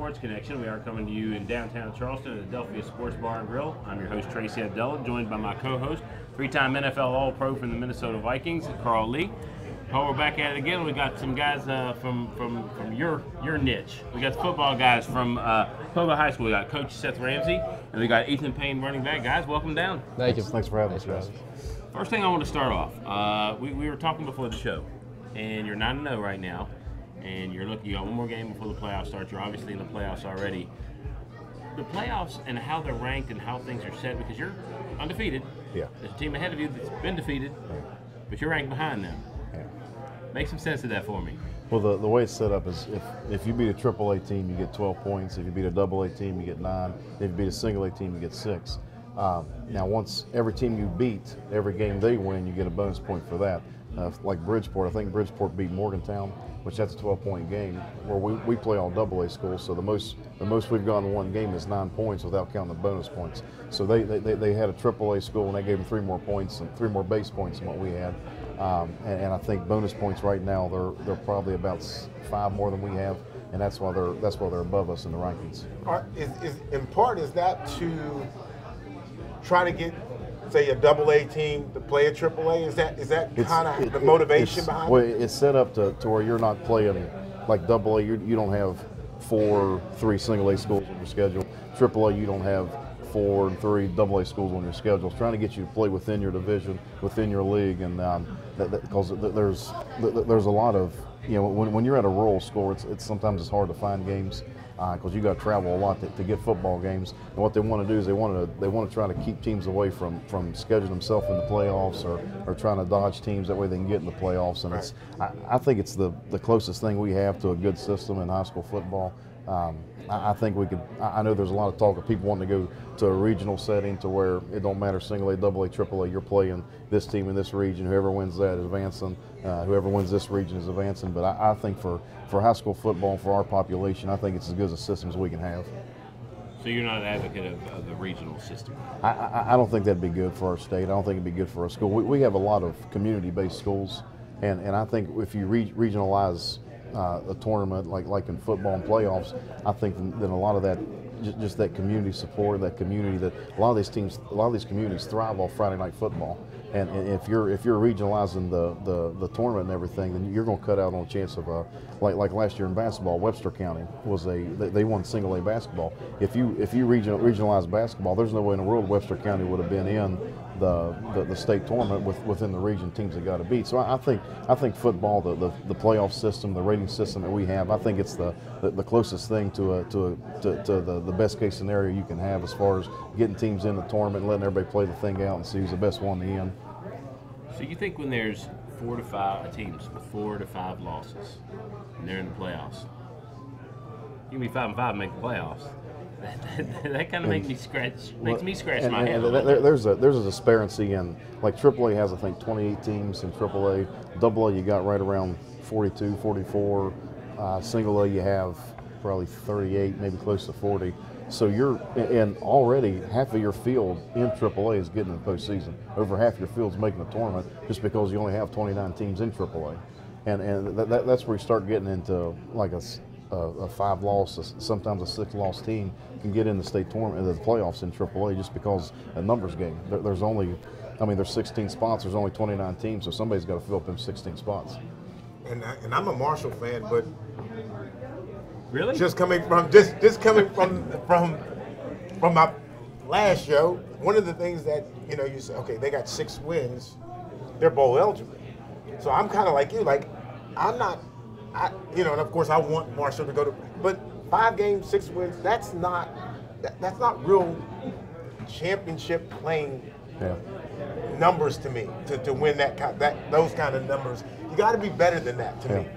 Sports Connection. We are coming to you in downtown Charleston at Adelphia Sports Bar and Grill. I'm your host, Tracy and Carl, joined by my co-host, three-time NFL All-Pro from the Minnesota Vikings, Carl Lee. Well, we're back at it again. We got some guys from your niche. We got the football guys from Poca High School. We got Coach Seth Ramsey, and we got Ethan Payne, running back. Guys, welcome down. Thank you. Thanks for having us, guys. First thing I want to start off, we were talking before the show, and you're 9-0 right now, and you got one more game before the playoffs start. You're obviously in the playoffs already. The playoffs and how they're ranked and how things are set, because you're undefeated. Yeah. There's a team ahead of you that's been defeated, but you're ranked behind them. Yeah. Make some sense of that for me. Well, the way it's set up is if you beat a AAA team, you get 12 points. If you beat a AA team, you get 9. If you beat a single A team, you get 6. Now, once every team you beat, every game they win, you get a bonus point for that. Like Bridgeport, I think Bridgeport beat Morgantown, which that's a 12-point game, where we play all AA schools. So the most we've gone in one game is 9 points without counting the bonus points. So they had a AAA school and they gave them 3 more points and 3 more base points than what we had. And I think bonus points right now they're probably about 5 more than we have, and that's why they're above us in the rankings. Is that to try to get, say, a AA team to play a AAA? Is that kind of the motivation behind it? Well, it's set up to where you're not playing like AA. You don't have 3 single A schools on your schedule. AAA, you don't have 4 and 3 AA schools on your schedule. It's trying to get you to play within your division, within your league, and because there's a lot of, when you're at a rural school, it's sometimes hard to find games because you got to travel a lot to get football games. And what they want to do is they want to try to keep teams away from scheduling themselves in the playoffs or trying to dodge teams. That way they can get in the playoffs. And I think it's the closest thing we have to a good system in high school football. I think we could. I know there's a lot of talk of people wanting to go to a regional setting to where it don't matter single A, AA, AAA. You're playing this team in this region. Whoever wins that is advancing. Whoever wins this region is advancing. But I think for high school football and for our population, I think it's as good a system as we can have. So you're not an advocate of the regional system? I don't think that'd be good for our state. I don't think it'd be good for our school. We have a lot of community-based schools, and I think if you regionalize a tournament like in football and playoffs, I think then a lot of that, just that community support, that community, that a lot of these communities thrive off Friday night football. And if you're regionalizing the tournament and everything, then you're going to cut out on a chance of like last year in basketball, Webster County they won single A basketball. If you regionalize basketball, there's no way in the world Webster County would have been in the state tournament within the region teams that got to beat. So I think football, the playoff system, the rating system that we have, I think it's the closest thing to the best case scenario you can have as far as getting teams in the tournament and letting everybody play the thing out and see who's the best one in the end. So you think when there's 4 to 5 teams with 4 to 5 losses and they're in the playoffs, you can be 5-5 and make the playoffs. That kind of makes me scratch my head. There's a disparity in, like AAA has I think 28 teams in AAA. AA you got right around 42, 44. Single A you have probably 38, maybe close to 40. So and already half of your field in AAA is getting in the postseason. Over half your field's making the tournament just because you only have 29 teams in AAA. And that's where you start getting into like a 5-loss, sometimes a 6-loss team can get in the state tournament, the playoffs in AAA just because a numbers game. There's 16 spots. There's only 29 teams, so somebody's got to fill up them 16 spots. And I'm a Marshall fan, but really, just coming from my last show, one of the things that you say, okay, they got 6 wins, they're bowl eligible. So I'm kind of like you, like I'm not. And of course I want Marshall to go to, but 5 games, 6 wins, that's not real championship playing numbers to me, to win those kind of numbers. You got to be better than that to me.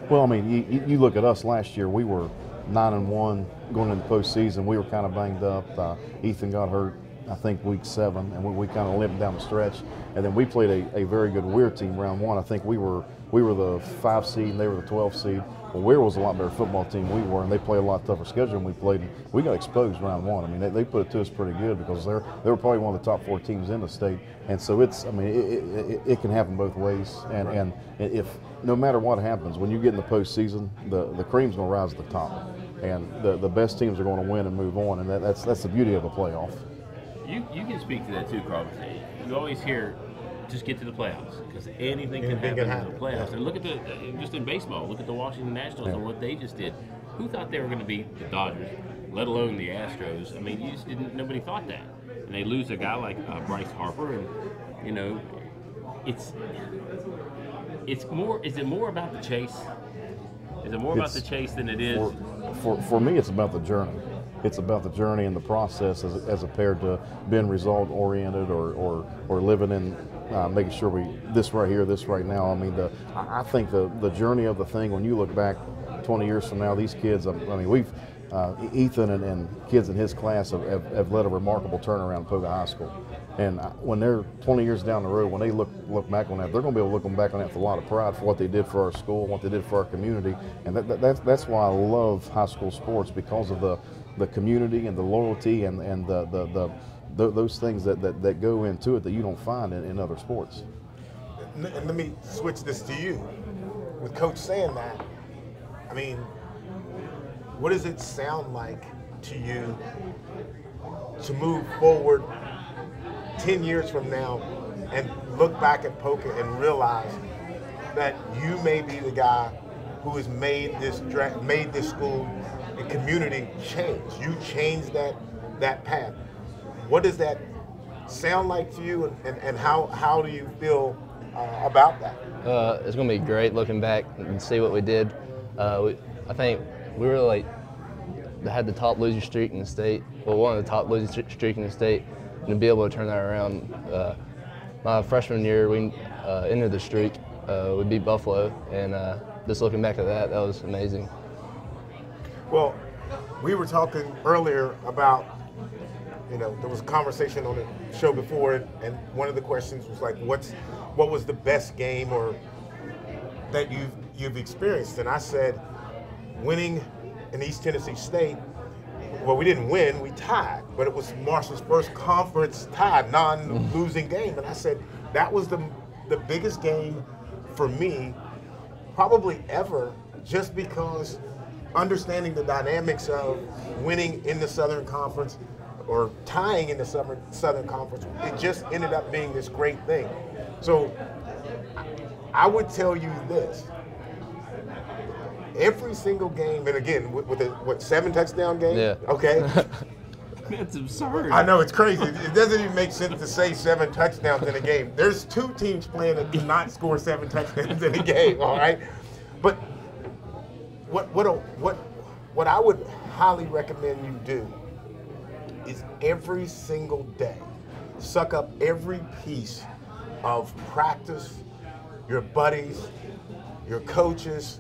Well, I mean, you look at us last year, we were 9-1 going into the postseason. We were kind of banged up. Ethan got hurt, I think, week 7, and we kind of limped down the stretch. And then we played a very good Weir team round 1. I think we were the 5 seed and they were the 12 seed. Well, Weir was a lot better football team than we were, and they played a lot tougher schedule than we played. We got exposed round 1. I mean, they put it to us pretty good because they were probably one of the top 4 teams in the state. And so it can happen both ways. And if no matter what happens, when you get in the postseason, the cream's going to rise to the top. And the best teams are going to win and move on, and that's the beauty of a playoff. You can speak to that too, Carl. You always hear, just get to the playoffs, because anything can happen in the playoffs. And look at just in baseball, look at the Washington Nationals and what they just did. Who thought they were going to beat the Dodgers, let alone the Astros? I mean, you just didn't. Nobody thought that. And they lose a guy like Bryce Harper, and you know, it's more. Is it more about the chase? Is it more about the chase than it is? For me, it's about the journey. It's about the journey and the process as compared to being result oriented or living in making sure this right here, this right now. I mean, I think the journey of the thing, when you look back 20 years from now, these kids, I mean, we've Ethan and kids in his class have led a remarkable turnaround at Poca High School. And when they're 20 years down the road, when they look back on that, they're going to be able to look back on that with a lot of pride for what they did for our school, what they did for our community. And that's why I love high school sports, because of the community and the loyalty and those things that go into it that you don't find in other sports. And let me switch this to you. With Coach saying that, I mean, what does it sound like to you to move forward 10 years from now and look back at Poca and realize that you may be the guy who has made this school and community change? You changed that path. What does that sound like to you, and how do you feel about that? It's going to be great looking back and see what we did. I think we were had the top losing streak in the state, well, one of the top losing streak in the state, and to be able to turn that around. My freshman year, we ended the streak. We beat Buffalo, and just looking back at that was amazing. Well, we were talking earlier about, there was a conversation on the show before, and one of the questions was like, what was the best game or that you've experienced? And I said, winning in East Tennessee State. Well, we didn't win, we tied, but it was Marshall's first conference tie, non-losing game. And I said, that was the biggest game for me, probably ever, just because understanding the dynamics of winning in the Southern Conference or tying in the Southern Conference, it just ended up being this great thing. So I would tell you this. Every single game, and again, with a 7-touchdown game? Yeah. Okay. That's absurd. I know, it's crazy. It doesn't even make sense to say 7 touchdowns in a game. There's 2 teams playing that do not score 7 touchdowns in a game, all right? But what I would highly recommend you do is every single day, suck up every piece of practice, your buddies, your coaches,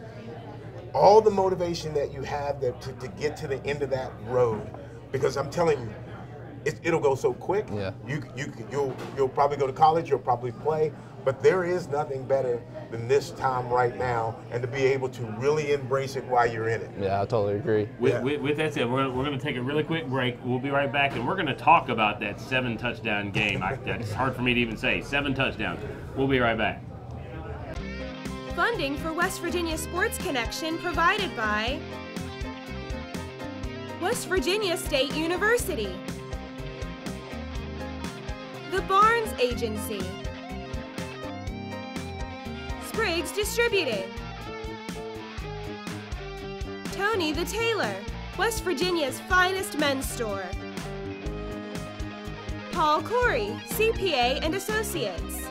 all the motivation that you have to get to the end of that road, because I'm telling you, it'll go so quick. Yeah. You'll probably go to college, you'll probably play, but there is nothing better than this time right now, and to be able to really embrace it while you're in it. Yeah, I totally agree. With that said, we're going to take a really quick break. We'll be right back, and we're going to talk about that 7-touchdown game. That's hard for me to even say. 7 touchdowns. We'll be right back. Funding for West Virginia Sports Connection provided by West Virginia State University, The Barnes Agency, Spriggs Distributed, Tony the Tailor, West Virginia's finest men's store, Paul Corey, CPA and Associates,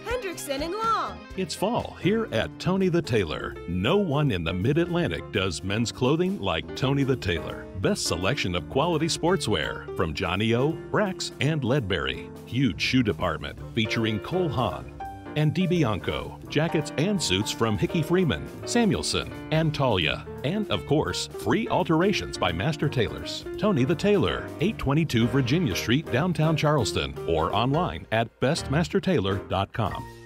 Hendrickson and Long. It's fall here at Tony the Tailor. No one in the Mid-Atlantic does men's clothing like Tony the Tailor. Best selection of quality sportswear from Johnny O, Brax, and Ledbury. Huge shoe department featuring Cole Haan and DiBianco. Jackets and suits from Hickey Freeman, Samuelson, and Talia. And, of course, free alterations by Master Tailors. Tony the Tailor, 822 Virginia Street, downtown Charleston, or online at bestmastertailor.com.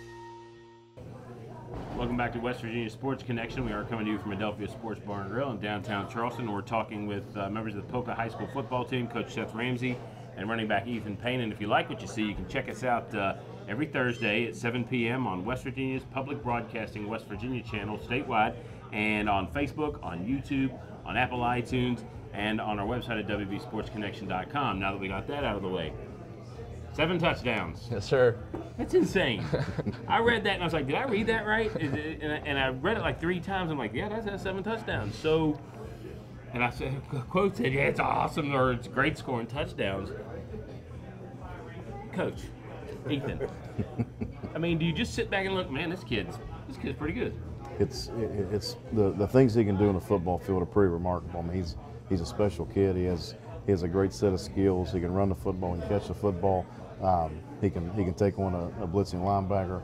Welcome back to West Virginia Sports Connection. We are coming to you from Adelphia Sports Bar and Grill in downtown Charleston. We're talking with members of the Poca High School football team, Coach Seth Ramsey and running back Ethan Payne. And if you like what you see, you can check us out every Thursday at 7 p.m. on West Virginia's Public Broadcasting West Virginia channel statewide. and on Facebook, on YouTube, on Apple iTunes, and on our website at WVSportsConnection.com. Now that we got that out of the way. 7 touchdowns. Yes, sir. That's insane. I read that and I was like, did I read that right? And I read it like 3 times. I'm like, yeah, that's 7 touchdowns. So, and I said, quote said, yeah, it's awesome, or it's great scoring touchdowns. Coach, Ethan, I mean, do you just sit back and look, man, this kid's pretty good? It's the things he can do in the football field are pretty remarkable. I mean, he's a special kid. He has a great set of skills. He can run the football and catch the football. He can take on a blitzing linebacker.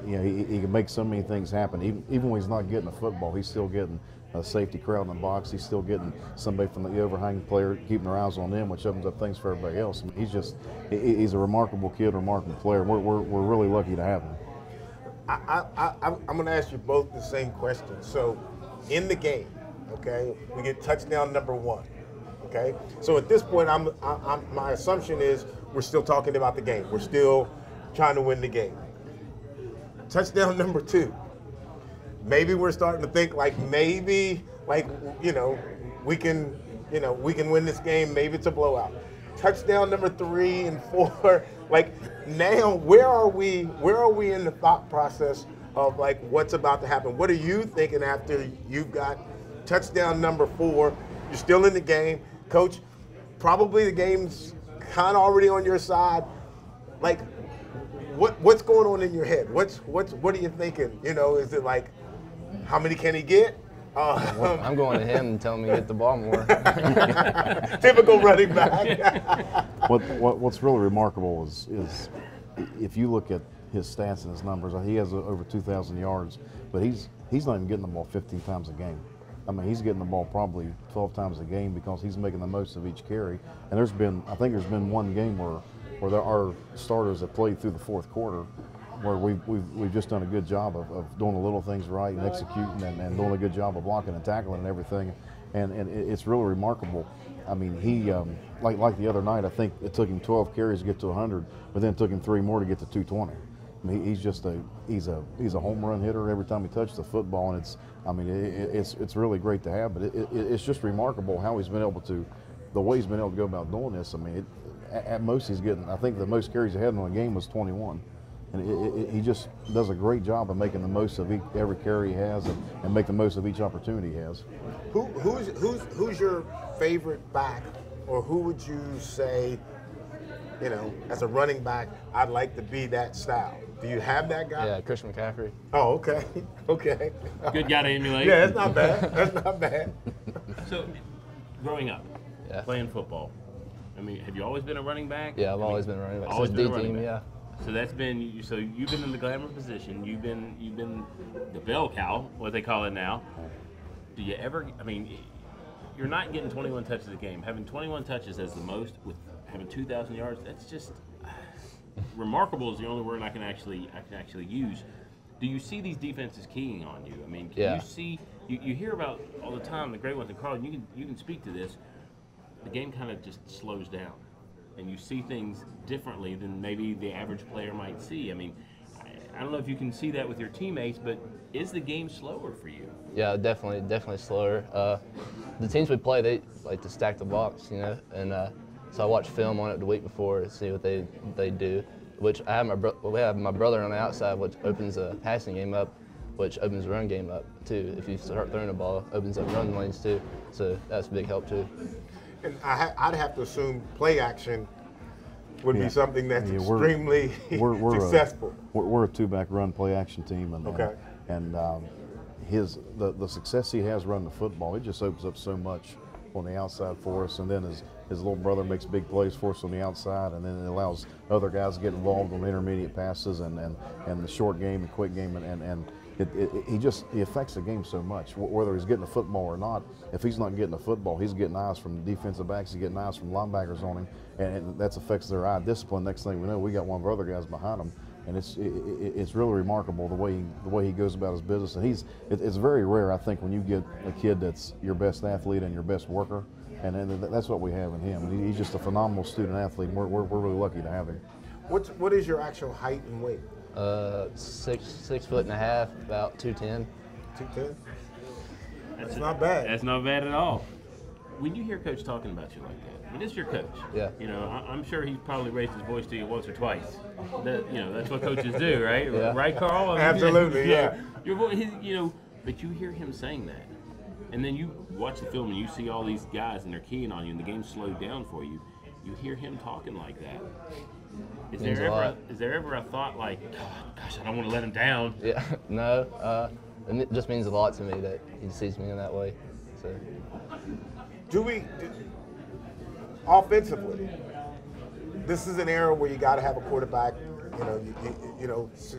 He can make so many things happen. Even when he's not getting the football, he's still getting a safety crowd in the box. He's still getting somebody from the overhanging player, keeping their eyes on them, which opens up things for everybody else. I mean, he's a remarkable kid, remarkable player. We're really lucky to have him. I'm going to ask you both the same question. So, in the game, okay, we get touchdown number 1. Okay, so at this point, my assumption is we're still talking about the game. We're still trying to win the game. Touchdown number 2. Maybe we're starting to think we can win this game. Maybe it's a blowout. Touchdown number 3 and 4. Now, where are we in the thought process of what's about to happen? What are you thinking after you've got touchdown number 4? You're still in the game. Coach, probably the game's kind of already on your side. What's going on in your head? What are you thinking? Is it how many can he get? I'm going to him and telling him to get the ball more. Typical running back. What's really remarkable is if you look at his stats and his numbers, he has over 2,000 yards, but he's not even getting the ball 15 times a game. I mean, he's getting the ball probably 12 times a game because he's making the most of each carry. And I think there's been one game where there are starters that played through the 4th quarter where we've just done a good job of doing the little things right and executing and doing a good job of blocking and tackling and everything. And it's really remarkable. I mean, he like the other night, I think it took him 12 carries to get to 100, but then it took him 3 more to get to 220. I mean, he's a home run hitter every time he touches the football, and it's really great to have. But it's just remarkable how he's been able to, the way he's been able to go about doing this. I mean, at most he's getting, I think the most carries he had in a game was 21, and he just does a great job of making the most of every carry he has and make the most of each opportunity he has. Who's your favorite back, or who would you say, as a running back, I'd like to be that style? Do you have that guy? Yeah, Christian McCaffrey. Oh, okay. Okay. Good guy to emulate. Yeah, that's not bad. That's not bad. So, growing up, playing football, I mean, have you always been a running back? Yeah, I've always been a running back. Always Since been a D running team, back. yeah. So you've been in the glamour position. You've been the bell cow, what they call it now. Do you ever? I mean, you're not getting 21 touches a game. Having 21 touches as the most with having 2,000 yards, that's just remarkable. Is the only word I can actually use. Do you see these defenses keying on you? I mean, can you see? You hear about all the time the great ones, and Carl, you can speak to this. The game kind of just slows down, and you see things differently than maybe the average player might see. I mean, I don't know if you can see that with your teammates, but is the game slower for you? Yeah, definitely slower. The teams we play, they like to stack the box, and so I watch film on it the week before to see what they do. Which I have we have my brother on the outside, which opens the passing game up, which opens the run game up too. If you start throwing the ball, opens up run lanes too. So that's a big help too. And I'd have to assume play action would be something that's extremely successful. We're a 2-back run play action team, and the success he has running the football, it just opens up so much on the outside for us, and then his little brother makes big plays for us on the outside, and then it allows other guys to get involved on intermediate passes and the short game and quick game, and he affects the game so much. Whether he's getting the football or not, if he's not getting the football, he's getting eyes from defensive backs, he's getting eyes from linebackers on him, and that affects their eye discipline. Next thing we know, we got one of our other guys behind him. And it's really remarkable the way he goes about his business, and it's very rare, I think, when you get a kid that's your best athlete and your best worker, and that's what we have in him. He's just a phenomenal student athlete, and we're really lucky to have him. What is your actual height and weight? 6'1.5", about 210. 210. That's not bad. That's not bad at all. When you hear Coach talking about you like that, I mean, it's your coach. Yeah. You know, I'm sure he's probably raised his voice to you once or twice. That's what coaches do, right? Yeah. Right, Carl? I mean, Absolutely, yeah. Your voice, but you hear him saying that, and then you watch the film and you see all these guys and they're keying on you, and the game's slowed down for you. You hear him talking like that. Is there ever a thought like, gosh, I don't want to let him down? Yeah, no. And it just means a lot to me that he sees me in that way. So. Offensively, this is an era where you got to have a quarterback.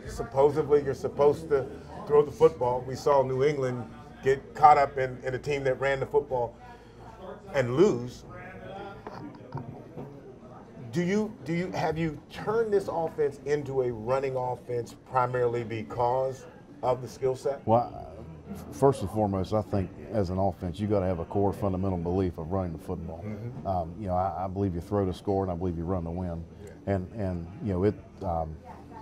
Supposedly you're supposed to throw the football. We saw New England get caught up in a team that ran the football and lose. Have you turned this offense into a running offense primarily because of the skill set? Well, first and foremost, I think as an offense, you got to have a core fundamental belief of running the football. Mm-hmm. I believe you throw to score, and I believe you run to win. Yeah. And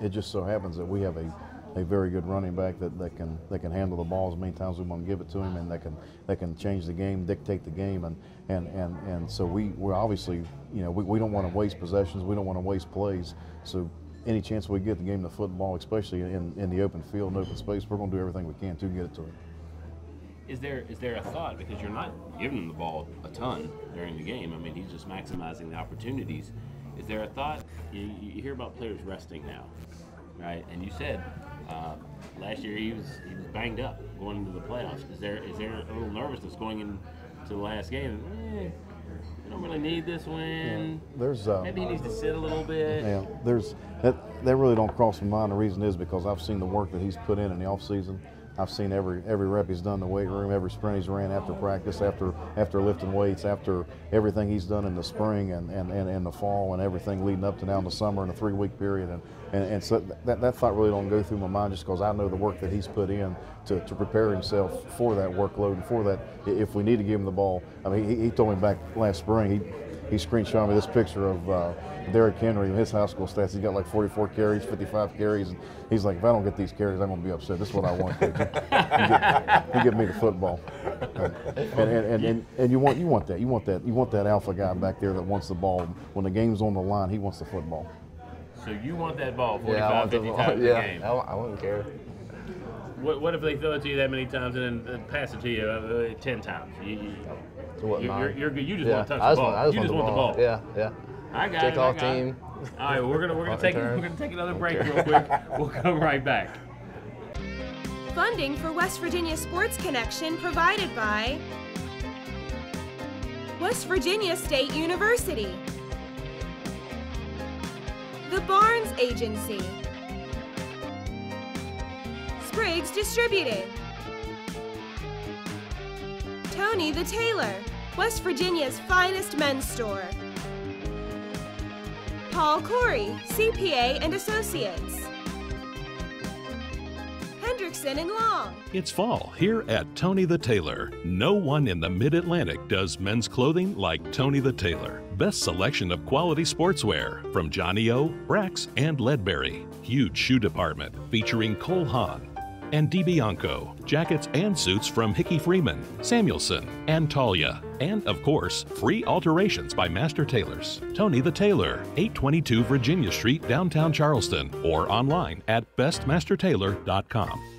it just so happens that we have a very good running back that can handle the ball as many times as we want to give it to him, and that can change the game, dictate the game, and so we're obviously, we don't want to waste possessions, we don't want to waste plays. So any chance we get to game the football, especially in the open field and open space, we're going to do everything we can to get it to him. Is there a thought, because you're not giving him the ball a ton during the game? I mean, he's just maximizing the opportunities. Is there a thought? You hear about players resting now, right? And you said last year he was banged up going into the playoffs. Is there a little nervousness going into the last game? We don't really need this win. Yeah, maybe he needs to sit a little bit. Yeah, that really don't cross my mind. The reason is because I've seen the work that he's put in the off season. I've seen every rep he's done in the weight room, every sprint he's ran after practice, after lifting weights, after everything he's done in the spring and the fall, and everything leading up to now in the summer in a 3-week period. And so that thought really don't go through my mind, just because I know the work that he's put in to prepare himself for that workload and for that if we need to give him the ball. I mean, he told me back last spring, he screenshot me this picture of Derrick Henry, his high school stats. He's got like 44 carries, 55 carries, and he's like, if I don't get these carries, I'm going to be upset. This is what I want, coach. You give me the football. And you want that. You want that alpha guy back there that wants the ball. When the game's on the line, he wants the football. So you want that ball 45, 50 times a game? Yeah, I wouldn't care. What if they throw it to you that many times and then pass it to you 10 times? You're good. You just want to touch the ball. You just want the ball. Yeah. I got Kick it. off team. All right, we're gonna take another break real quick. We'll come right back. Funding for West Virginia Sports Connection provided by West Virginia State University, the Barnes Agency, Spriggs Distributed, Tony the Tailor, West Virginia's finest men's store, Paul Corey, CPA and Associates, Hendrickson and Long. It's fall here at Tony the Tailor. No one in the Mid-Atlantic does men's clothing like Tony the Tailor. Best selection of quality sportswear from Johnny O, Brax, and Ledbury. Huge shoe department featuring Cole Haan and DiBianco. Jackets and suits from Hickey Freeman, Samuelson, and Talia. And, of course, free alterations by Master Tailors. Tony the Tailor, 822 Virginia Street, downtown Charleston, or online at bestmastertailor.com.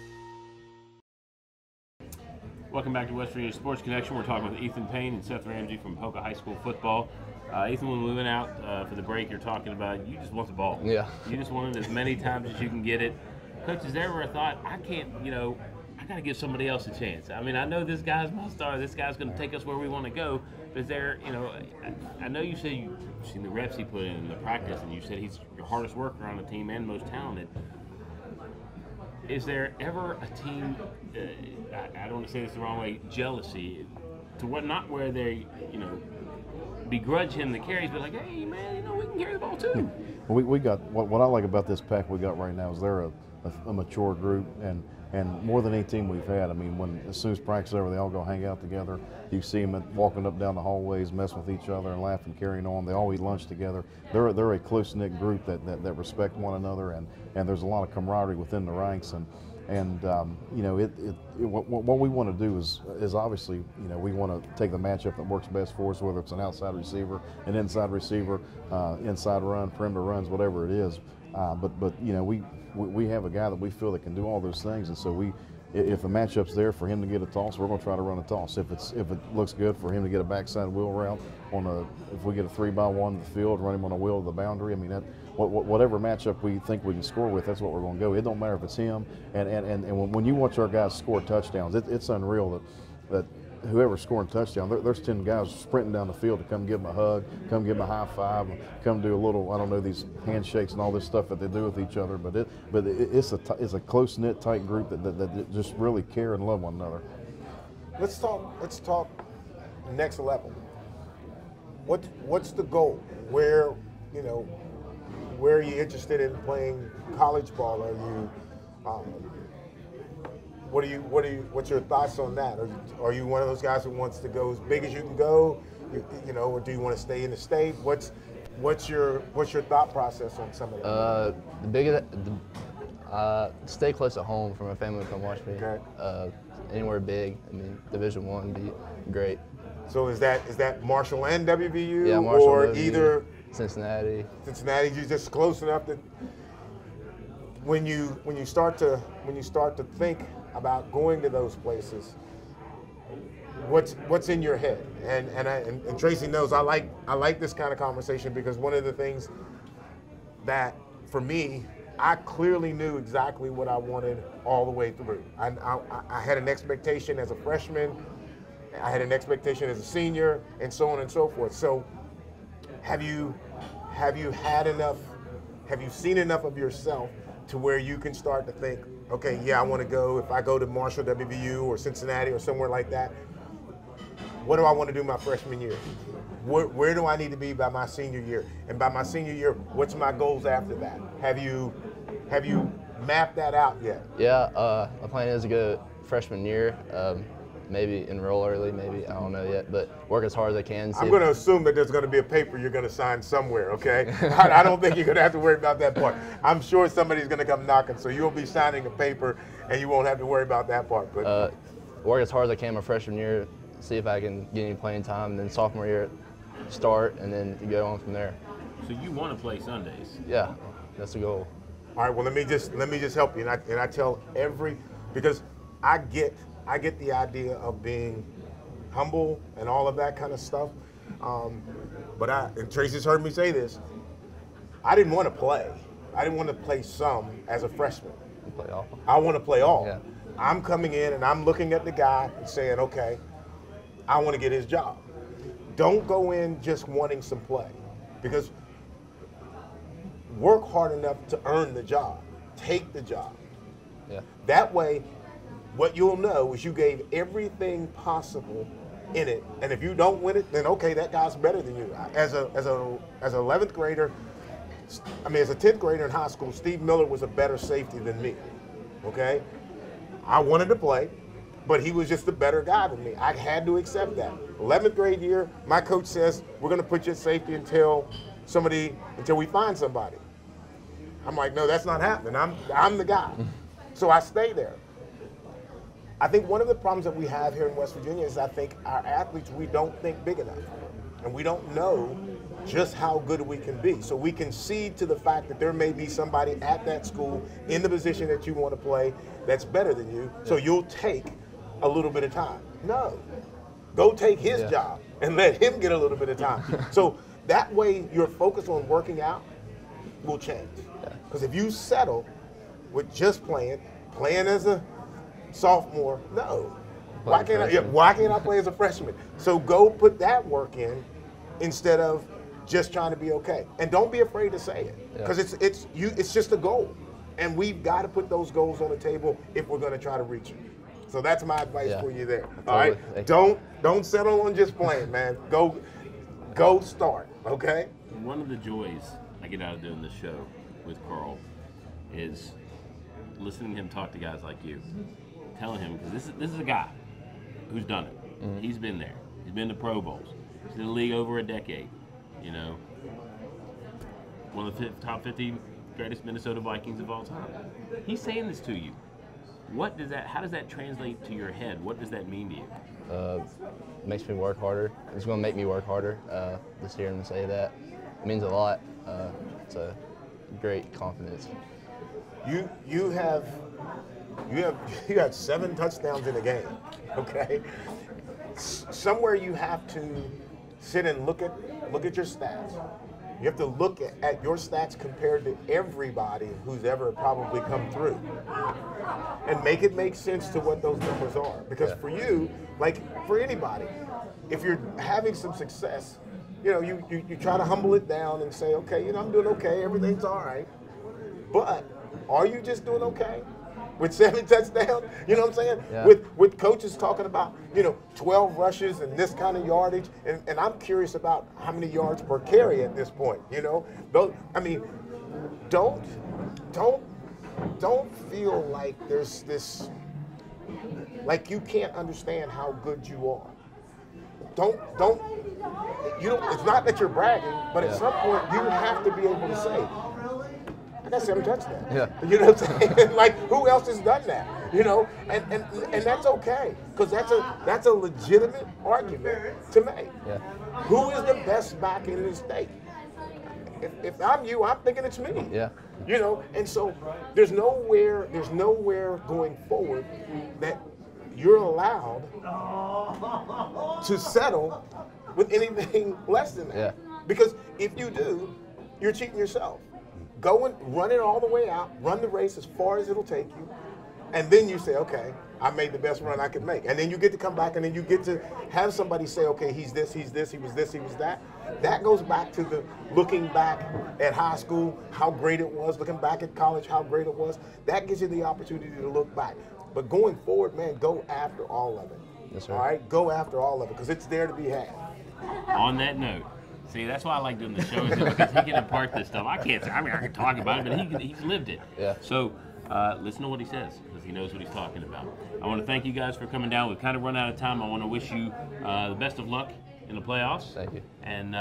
Welcome back to West Virginia Sports Connection. We're talking with Ethan Payne and Seth Ramsey from Poca High School football. Ethan, when we went out for the break, you're talking about you just want the ball. Yeah. You just want it as many times as you can get it. Coach, is there ever a thought, I can't, I got to give somebody else a chance? I mean, I know this guy's my star. This guy's going to take us where we want to go. But is there, I know you said you've seen the reps he put in the practice, and you said he's your hardest worker on the team and most talented. Is there ever a team, I don't want to say this the wrong way, jealousy, to what, not where they, begrudge him the carries, but like, hey, man, we can carry the ball too. Well, we got, what I like about this pack we got right now is they're a mature group, and more than any team we've had. I mean, as soon as practice is over, they all go hang out together. You see them walking up down the hallways, messing with each other and laughing, carrying on. They all eat lunch together. They're a close-knit group that respect one another, and there's a lot of camaraderie within the ranks. And you know, what we want to do is obviously, you know, we want to take the matchup that works best for us, whether it's an outside receiver, an inside receiver, inside run, perimeter runs, whatever it is. But you know, we have a guy that we feel that can do all those things, and so if the matchup's there for him to get a toss, we're going to try to run a toss. If it looks good for him to get a backside wheel route if we get a 3-by-1 in the field, run him on a wheel to the boundary. I mean, whatever matchup we think we can score with, that's what we're going to go. It don't matter if it's him. And when you watch our guys score touchdowns, it's unreal that whoever's scoring touchdown, there's 10 guys sprinting down the field to come give them a hug, come give them a high five, come do a little, I don't know, these handshakes and all this stuff that they do with each other. But it's a close knit, tight group that just really care and love one another. Let's talk next level. What's the goal? Where are you interested in playing college ball? What's your thoughts on that? Are you one of those guys who wants to go as big as you can go? Or do you want to stay in the state? What's your thought process on some of that? Stay close at home for my family to come watch me. Okay. Anywhere big. I mean, Division I be great. So is that Marshall and WVU? Yeah, Marshall, or WVU, either Cincinnati. Cincinnati, you're just close enough that when you start to think about going to those places, what's in your head? And Tracy knows I like this kind of conversation, because one of the things that for me, I clearly knew exactly what I wanted all the way through. I had an expectation as a freshman, I had an expectation as a senior, and so on and so forth. So have you seen enough of yourself to where you can start to think, okay, yeah, I want to go, if I go to Marshall, WVU, or Cincinnati, or somewhere like that, what do I want to do my freshman year? Where do I need to be by my senior year? And by my senior year, what's my goals after that? Have you mapped that out yet? Yeah, my plan is to go freshman year. Maybe enroll early, maybe, I don't know yet, but work as hard as I can. I'm going to assume that there's going to be a paper you're going to sign somewhere, okay? I don't think you're going to have to worry about that part. I'm sure somebody's going to come knocking, so you'll be signing a paper and you won't have to worry about that part. But work as hard as I can my freshman year, see if I can get any playing time, and then sophomore year start, and then go on from there. So you want to play Sundays? Yeah, that's the goal. All right, well, let me just help you, and I tell because I get the idea of being humble and all of that kind of stuff. But and Tracy's heard me say this, I didn't want to play. I didn't want to play some as a freshman. You play all. I want to play all. Yeah. I'm coming in and I'm looking at the guy and saying, okay, I want to get his job. Don't go in just wanting some play, because work hard enough to earn the job. Take the job. Yeah. That way, what you'll know is you gave everything possible in it, and if you don't win it, then okay, that guy's better than you. As an 11th grader, as a 10th grader in high school, Steve Miller was a better safety than me. Okay, I wanted to play, but he was just a better guy than me. I had to accept that. 11th grade year, my coach says we're going to put you at safety until we find somebody. I'm like, no, that's not happening. I'm the guy. So I stay there. I think one of the problems that we have here in West Virginia is I think our athletes, we don't think big enough. And we don't know just how good we can be. So we concede to the fact that there may be somebody at that school in the position that you want to play that's better than you. So you'll take a little bit of time. No, go take his job and let him get a little bit of time. So that way your focus on working out will change. Because if you settle with just playing as a sophomore, no. Why can't I play as a freshman? So go put that work in instead of just trying to be okay. And don't be afraid to say it, because it's just a goal. And we've got to put those goals on the table if we're going to try to reach them. So that's my advice for you there. Totally. All right? Don't settle on just playing, man. Go start, okay? One of the joys I get out of doing this show with Carl is listening to him talk to guys like you. Telling him, because this is a guy who's done it. Mm-hmm. He's been there. He's been to Pro Bowls. He's in the league over a decade. You know, one of the top 50 greatest Minnesota Vikings of all time. He's saying this to you. How does that translate to your head? What does that mean to you? Makes me work harder. It's going to make me work harder. Just hearing him say that, it means a lot. It's a great confidence. You have 7 touchdowns in a game. Okay, somewhere you have to sit and look at your stats. You have to look at your stats compared to everybody who's ever probably come through, and make it make sense to what those numbers are. Because for you, like for anybody, if you're having some success, you try to humble it down and say, okay, I'm doing okay, everything's all right. But are you just doing okay with 7 touchdowns? You know what I'm saying? Yeah. With coaches talking about 12 rushes and this kind of yardage, and I'm curious about how many yards per carry at this point. Don't feel like there's this, like you can't understand how good you are. It's not that you're bragging, but at some point you have to be able to say, I got 7 touchdowns. Yeah. You know what I'm saying? Like, who else has done that? And that's okay, because that's a legitimate argument to make. Yeah. Who is the best back in the state? If I'm you, I'm thinking it's me. Yeah. And so there's nowhere going forward that you're allowed to settle with anything less than that. Yeah. Because if you do, you're cheating yourself. Go and run it all the way out, run the race as far as it'll take you, and then you say, okay, I made the best run I could make. And then you get to come back, and then you get to have somebody say, okay, he's this, he was this, he was that. That goes back to the looking back at high school, how great it was, looking back at college, how great it was. That gives you the opportunity to look back. But going forward, man, go after all of it. Yes, sir. All right? Go after all of it, because it's there to be had. On that note, see, that's why I like doing the show, because he can impart this stuff. I can't say, I can talk about it, but he's lived it. Yeah. So listen to what he says, because he knows what he's talking about. I want to thank you guys for coming down. We've kind of run out of time. I want to wish you the best of luck in the playoffs. Thank you. And,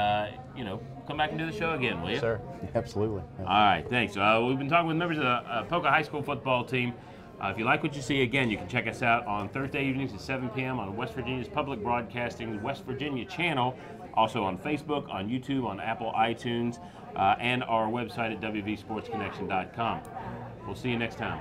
come back and do the show again, will you? Sir. Absolutely. All right, thanks. We've been talking with members of the Poca High School football team. If you like what you see, again, you can check us out on Thursday evenings at 7 p.m. on West Virginia's Public Broadcasting West Virginia channel, also on Facebook, on YouTube, on Apple iTunes, and our website at WVSportsconnection.com. We'll see you next time.